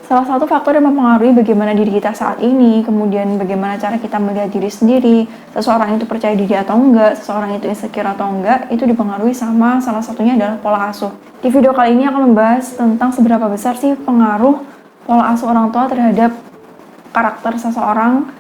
Salah satu faktor yang mempengaruhi bagaimana diri kita saat ini, kemudian bagaimana cara kita melihat diri sendiri, seseorang itu percaya diri atau enggak, seseorang itu insecure atau enggak, itu dipengaruhi sama salah satunya adalah pola asuh. Di video kali ini akan membahas tentang seberapa besar sih pengaruh pola asuh orang tua terhadap karakter seseorang,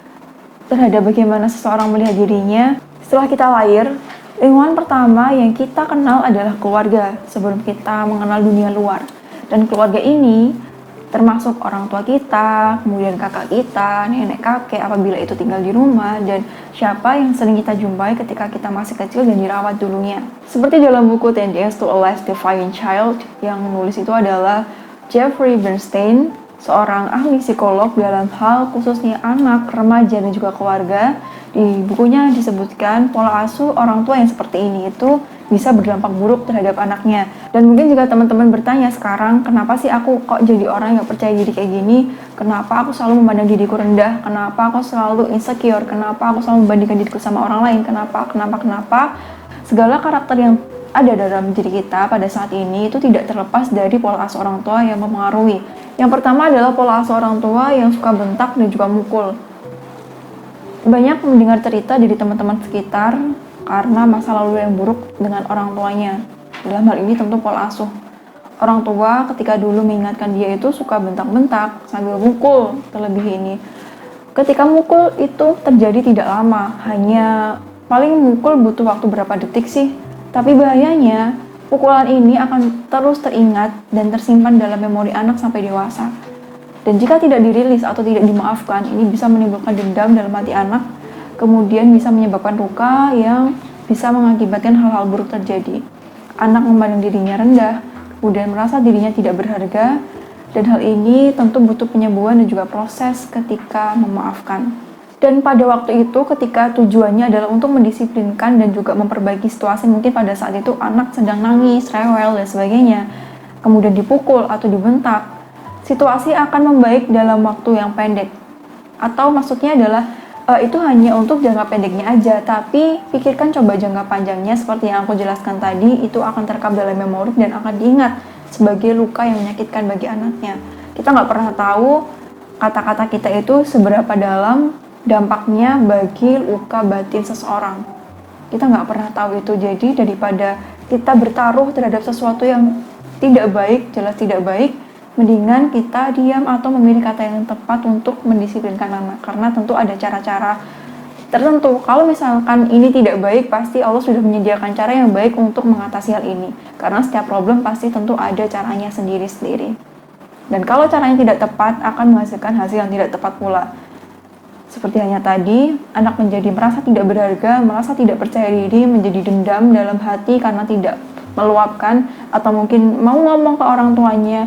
terhadap bagaimana seseorang melihat dirinya. Setelah kita lahir, lingkungan pertama yang kita kenal adalah keluarga sebelum kita mengenal dunia luar. Dan keluarga ini termasuk orang tua kita, kemudian kakak kita, nenek kakek apabila itu tinggal di rumah, dan siapa yang sering kita jumpai ketika kita masih kecil dan dirawat dulunya. Seperti dalam buku 10 Years to a Less Defiant Child, yang menulis itu adalah Jeffrey Bernstein, seorang ahli psikolog dalam hal khususnya anak, remaja, dan juga keluarga. Di bukunya disebutkan pola asuh orang tua yang seperti ini itu bisa berdampak buruk terhadap anaknya. Dan mungkin jika teman-teman bertanya sekarang, kenapa sih aku kok jadi orang yang percaya diri kayak gini? Kenapa aku selalu memandang diriku rendah? Kenapa aku selalu insecure? Kenapa aku selalu membandingkan diriku sama orang lain? Kenapa? Segala karakter yang ada dalam diri kita pada saat ini itu tidak terlepas dari pola asuh orang tua yang mempengaruhi. Yang pertama adalah pola asuh orang tua yang suka bentak dan juga mukul. Banyak mendengar cerita dari teman-teman sekitar karena masa lalu yang buruk dengan orang tuanya. Dalam hal ini tentu pola asuh. Orang tua ketika dulu mengingatkan dia itu suka bentak-bentak sambil mukul terlebih ini. Ketika mukul itu terjadi tidak lama, hanya paling mukul butuh waktu berapa detik sih. Tapi bahayanya, pukulan ini akan terus teringat dan tersimpan dalam memori anak sampai dewasa. Dan jika tidak dirilis atau tidak dimaafkan, ini bisa menimbulkan dendam dalam hati anak, kemudian bisa menyebabkan luka yang bisa mengakibatkan hal-hal buruk terjadi. Anak memandang dirinya rendah, kemudian merasa dirinya tidak berharga, dan hal ini tentu butuh penyembuhan dan juga proses ketika memaafkan. Dan pada waktu itu, ketika tujuannya adalah untuk mendisiplinkan dan juga memperbaiki situasi, mungkin pada saat itu anak sedang nangis, rewel, dan sebagainya, kemudian dipukul atau dibentak, situasi akan membaik dalam waktu yang pendek. Atau maksudnya adalah itu hanya untuk jangka pendeknya aja, tapi pikirkan coba jangka panjangnya seperti yang aku jelaskan tadi, itu akan terekam dalam memori dan akan diingat sebagai luka yang menyakitkan bagi anaknya. Kita nggak pernah tahu kata-kata kita itu seberapa dalam dampaknya bagi luka batin seseorang. Kita nggak pernah tahu itu, jadi daripada kita bertaruh terhadap sesuatu yang tidak baik, jelas tidak baik, mendingan kita diam atau memilih kata yang tepat untuk mendisiplinkan anak, karena tentu ada cara-cara tertentu. Kalau misalkan ini tidak baik, pasti Allah sudah menyediakan cara yang baik untuk mengatasi hal ini, karena setiap problem pasti tentu ada caranya sendiri-sendiri. Dan kalau caranya tidak tepat, akan menghasilkan hasil yang tidak tepat pula. Seperti hanya tadi, anak menjadi merasa tidak berharga, merasa tidak percaya diri, menjadi dendam dalam hati karena tidak meluapkan, atau mungkin mau ngomong ke orang tuanya,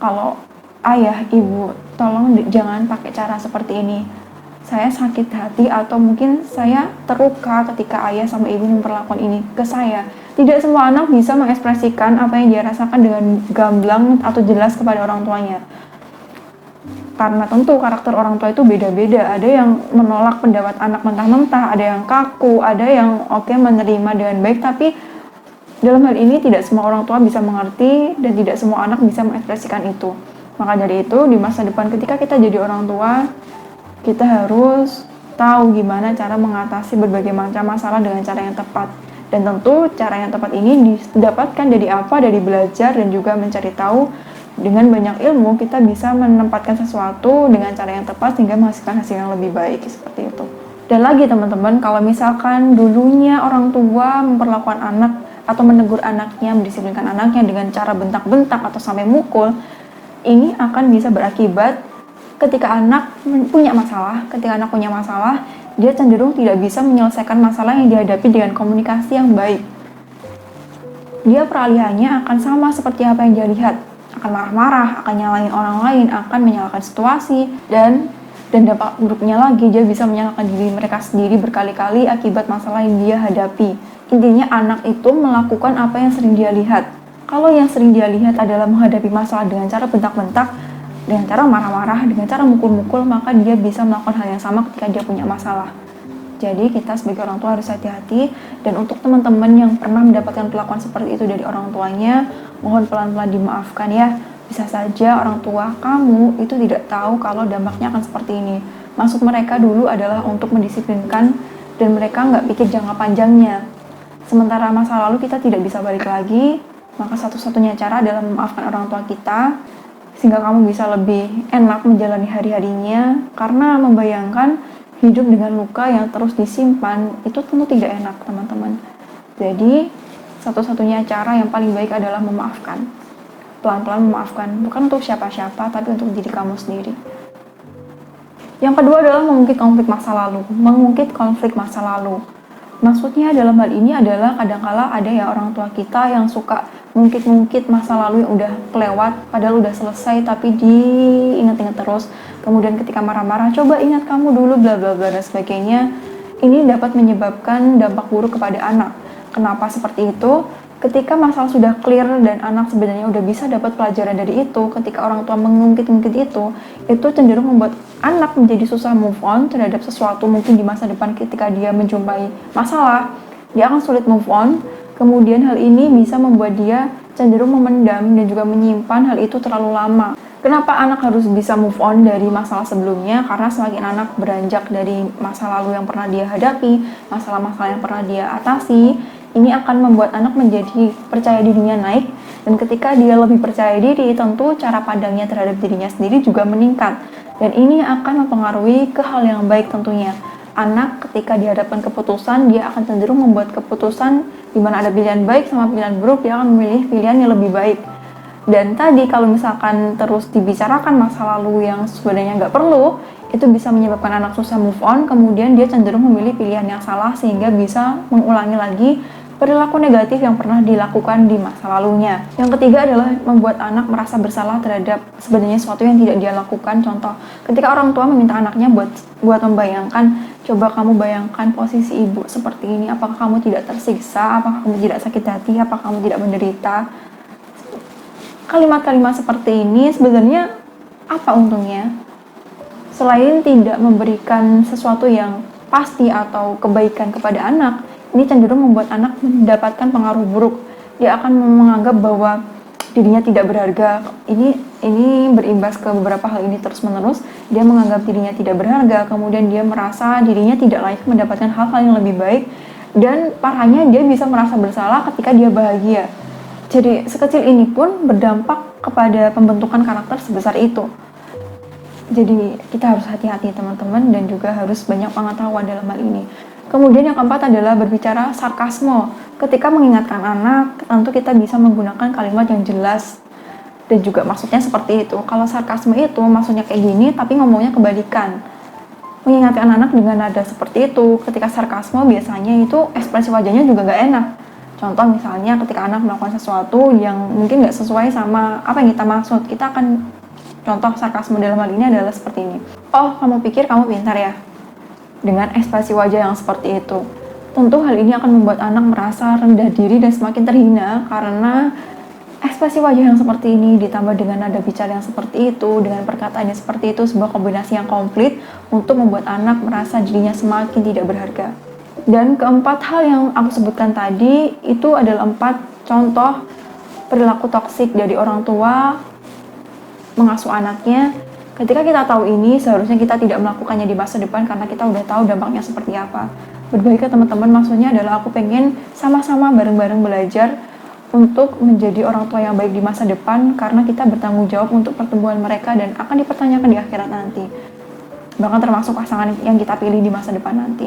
kalau ayah, ibu, tolong jangan pakai cara seperti ini. Saya sakit hati atau mungkin saya terluka ketika ayah sama ibu memperlakukan ini ke saya. Tidak semua anak bisa mengekspresikan apa yang dia rasakan dengan gamblang atau jelas kepada orang tuanya. Karena tentu karakter orang tua itu beda-beda. Ada yang menolak pendapat anak mentah-mentah, ada yang kaku, ada yang menerima dengan baik, tapi dalam hal ini tidak semua orang tua bisa mengerti dan tidak semua anak bisa mengekspresikan itu. Maka dari itu, di masa depan ketika kita jadi orang tua, kita harus tahu gimana cara mengatasi berbagai macam masalah dengan cara yang tepat. Dan tentu cara yang tepat ini didapatkan dari apa? Dari belajar dan juga mencari tahu. Dengan banyak ilmu, kita bisa menempatkan sesuatu dengan cara yang tepat sehingga menghasilkan hasil yang lebih baik, seperti itu. Dan lagi teman-teman, kalau misalkan dulunya orang tua memperlakukan anak atau menegur anaknya, mendisiplinkan anaknya dengan cara bentak-bentak atau sampai mukul, ini akan bisa berakibat ketika anak punya masalah, dia cenderung tidak bisa menyelesaikan masalah yang dihadapi dengan komunikasi yang baik. Dia peralihannya akan sama seperti apa yang dia lihat, akan marah-marah, akan nyalahin orang lain, akan menyalahkan situasi, dan dampak buruknya lagi, dia bisa menyalahkan diri mereka sendiri berkali-kali akibat masalah yang dia hadapi. Intinya anak itu melakukan apa yang sering dia lihat. Kalau yang sering dia lihat adalah menghadapi masalah dengan cara bentak-bentak, dengan cara marah-marah, dengan cara mukul-mukul, maka dia bisa melakukan hal yang sama ketika dia punya masalah. Jadi kita sebagai orang tua harus hati-hati, dan untuk teman-teman yang pernah mendapatkan perlakuan seperti itu dari orang tuanya, mohon pelan-pelan dimaafkan ya. Bisa saja orang tua kamu itu tidak tahu kalau dampaknya akan seperti ini. Maksud mereka dulu adalah untuk mendisiplinkan dan mereka nggak pikir jangka panjangnya. Sementara masa lalu kita tidak bisa balik lagi, maka satu-satunya cara adalah memaafkan orang tua kita sehingga kamu bisa lebih enak menjalani hari-harinya, karena membayangkan hidup dengan luka yang terus disimpan itu tentu tidak enak, teman-teman. Jadi satu-satunya cara yang paling baik adalah memaafkan. Pelan-pelan memaafkan, bukan untuk siapa-siapa, tapi untuk diri kamu sendiri. Yang kedua adalah mengungkit konflik masa lalu. Mengungkit konflik masa lalu. Maksudnya dalam hal ini adalah kadangkala ada ya orang tua kita yang suka mungkit-mungkit masa lalu yang udah kelewat, padahal udah selesai, tapi diingat-ingat terus. Kemudian ketika marah-marah, coba ingat kamu dulu, bla bla bla dan sebagainya. Ini dapat menyebabkan dampak buruk kepada anak. Kenapa seperti itu? Ketika masalah sudah clear dan anak sebenarnya udah bisa dapat pelajaran dari itu, ketika orang tua mengungkit-ungkit itu cenderung membuat anak menjadi susah move on terhadap sesuatu. Mungkin di masa depan ketika dia menjumpai masalah, dia akan sulit move on. Kemudian hal ini bisa membuat dia cenderung memendam dan juga menyimpan hal itu terlalu lama. Kenapa anak harus bisa move on dari masalah sebelumnya? Karena semakin anak beranjak dari masa lalu yang pernah dia hadapi, masalah-masalah yang pernah dia atasi, ini akan membuat anak menjadi percaya dirinya naik, dan ketika dia lebih percaya diri, tentu cara pandangnya terhadap dirinya sendiri juga meningkat, dan ini akan mempengaruhi ke hal yang baik tentunya. Anak ketika dihadapkan keputusan, dia akan cenderung membuat keputusan di mana ada pilihan baik sama pilihan buruk, dia akan memilih pilihan yang lebih baik. Dan tadi kalau misalkan terus dibicarakan masa lalu yang sebenarnya nggak perlu, itu bisa menyebabkan anak susah move on, kemudian dia cenderung memilih pilihan yang salah sehingga bisa mengulangi lagi perilaku negatif yang pernah dilakukan di masa lalunya. Yang ketiga adalah membuat anak merasa bersalah terhadap sebenarnya sesuatu yang tidak dia lakukan. Contoh, ketika orang tua meminta anaknya buat membayangkan, coba kamu bayangkan posisi ibu seperti ini, apakah kamu tidak tersiksa, apakah kamu tidak sakit hati, apakah kamu tidak menderita. Kalimat-kalimat seperti ini sebenarnya apa untungnya? Selain tidak memberikan sesuatu yang pasti atau kebaikan kepada anak, ini cenderung membuat anak mendapatkan pengaruh buruk. Dia akan menganggap bahwa dirinya tidak berharga. Ini berimbas ke beberapa hal ini terus-menerus. Dia menganggap dirinya tidak berharga, kemudian dia merasa dirinya tidak layak mendapatkan hal-hal yang lebih baik, dan parahnya dia bisa merasa bersalah ketika dia bahagia. Jadi sekecil ini pun berdampak kepada pembentukan karakter sebesar itu. Jadi kita harus hati-hati teman-teman, dan juga harus banyak pengetahuan dalam hal ini. Kemudian yang keempat adalah berbicara sarkasme. Ketika mengingatkan anak, tentu kita bisa menggunakan kalimat yang jelas dan juga maksudnya seperti itu. Kalau sarkasme itu maksudnya kayak gini, tapi ngomongnya kebalikan. Mengingatkan anak dengan nada seperti itu. Ketika sarkasme biasanya itu ekspresi wajahnya juga gak enak. Contoh misalnya ketika anak melakukan sesuatu yang mungkin gak sesuai sama apa yang kita maksud, kita akan contoh sarkasme dalam hal ini adalah seperti ini. Oh, kamu pikir kamu pintar ya? Dengan ekspresi wajah yang seperti itu. Tentu hal ini akan membuat anak merasa rendah diri dan semakin terhina, karena ekspresi wajah yang seperti ini ditambah dengan nada bicara yang seperti itu, dengan perkataan yang seperti itu, sebuah kombinasi yang komplit untuk membuat anak merasa dirinya semakin tidak berharga. Dan keempat hal yang aku sebutkan tadi itu adalah 4 contoh perilaku toksik dari orang tua mengasuh anaknya. Ketika kita tahu ini, seharusnya kita tidak melakukannya di masa depan karena kita udah tahu dampaknya seperti apa. Berbagi ke teman-teman, maksudnya adalah aku pengen sama-sama bareng-bareng belajar untuk menjadi orang tua yang baik di masa depan, karena kita bertanggung jawab untuk pertumbuhan mereka dan akan dipertanyakan di akhirat nanti. Bahkan termasuk pasangan yang kita pilih di masa depan nanti.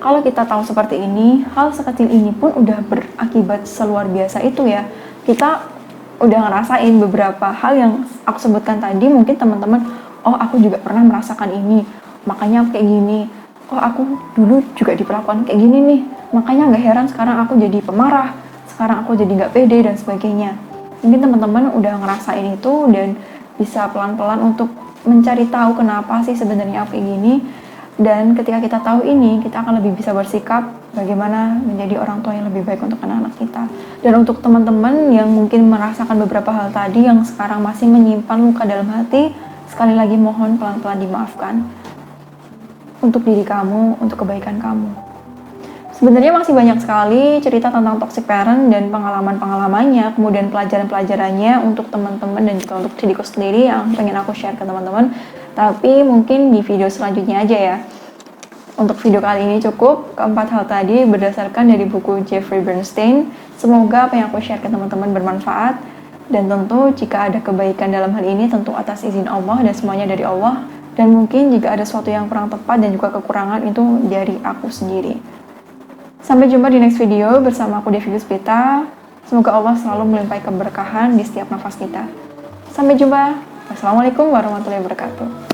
Kalau kita tahu seperti ini, hal sekecil ini pun udah berakibat seluar biasa itu ya. Kita udah ngerasain beberapa hal yang aku sebutkan tadi. Mungkin teman-teman, oh aku juga pernah merasakan ini, makanya aku kayak gini. Oh aku dulu juga diperlakukan kayak gini nih, makanya gak heran sekarang aku jadi pemarah, sekarang aku jadi gak pede dan sebagainya. Mungkin teman-teman udah ngerasain itu dan bisa pelan-pelan untuk mencari tahu kenapa sih sebenarnya aku kayak gini. Dan ketika kita tahu ini, kita akan lebih bisa bersikap bagaimana menjadi orang tua yang lebih baik untuk anak-anak kita. Dan untuk teman-teman yang mungkin merasakan beberapa hal tadi yang sekarang masih menyimpan luka dalam hati, sekali lagi mohon pelan-pelan dimaafkan. Untuk diri kamu, untuk kebaikan kamu. Sebenarnya masih banyak sekali cerita tentang toxic parent dan pengalaman-pengalamannya, kemudian pelajaran-pelajarannya untuk teman-teman dan juga untuk diriku sendiri yang pengen aku share ke teman-teman. Tapi mungkin di video selanjutnya aja ya. Untuk video kali ini cukup, keempat hal tadi berdasarkan dari buku Jeffrey Bernstein. Semoga apa yang aku share ke teman-teman bermanfaat. Dan tentu jika ada kebaikan dalam hal ini tentu atas izin Allah dan semuanya dari Allah. Dan mungkin jika ada sesuatu yang kurang tepat dan juga kekurangan itu dari aku sendiri. Sampai jumpa di next video bersama aku Devi Puspita. Semoga Allah selalu melimpahi keberkahan di setiap nafas kita. Sampai jumpa. Wassalamualaikum warahmatullahi wabarakatuh.